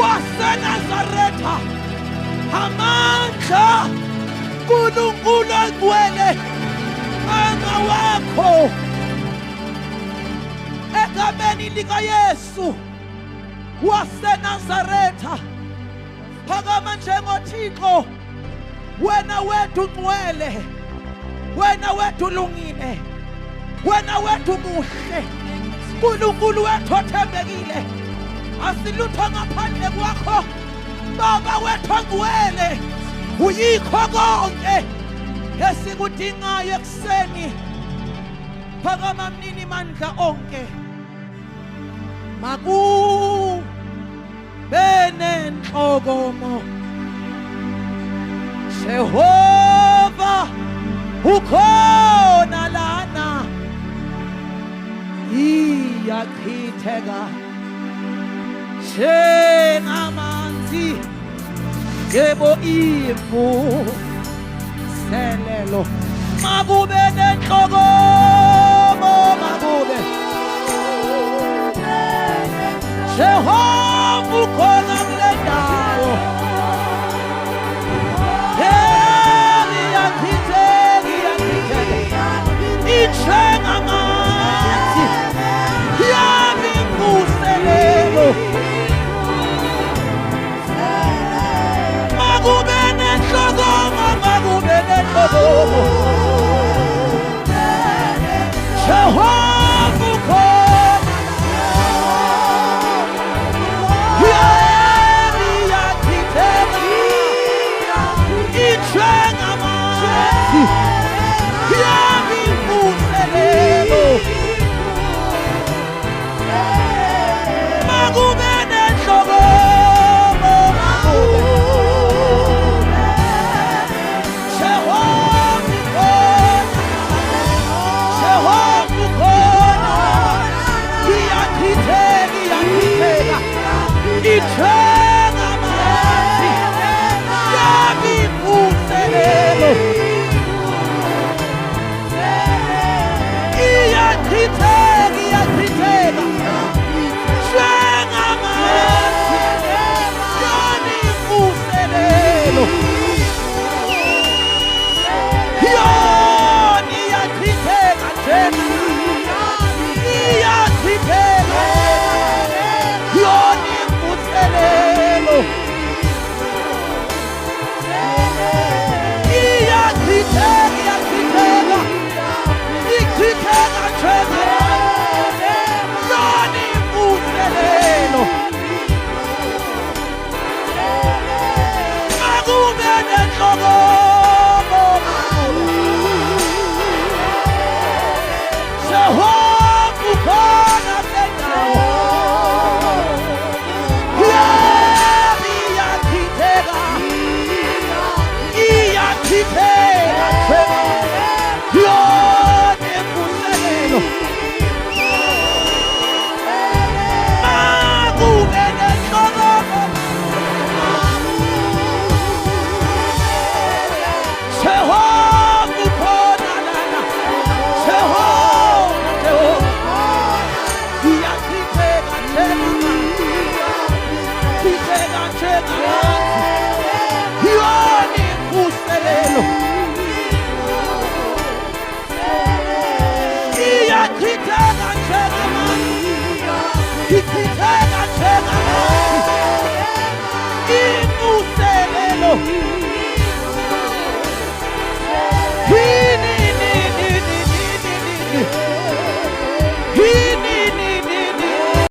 waseNazaretha, amandla uNkulunkulu agcwele angawakho egameni likaYesu waseNazaretha. Phakama njengoThixo, wena wethu ungcwele, wena wethu ulungile, wena wethu muhle, uNkulunkulu wethu othembekile. Asilutho ngaphandle kwakho, Baba wethu ongcwele. Uyikho konke esikudingayo ekuseni. Phakama mnini mandla onke, makube nenhlokomo. Jehova ukhona lana, iyachitheka njengamanzi, yebo imvuselelo. Makube nenhlokomo, makube Jehova ukhona kule ndawo. Injengamanzi, yebo imvuselelo. Makube nenhlokomo, makube nenhlokomo. Jehova ukhona, yebo iyachitheka. Injengamanzi, yebo imvuselelo. Makube nenhlokomo, makube Makube nenhlokomo.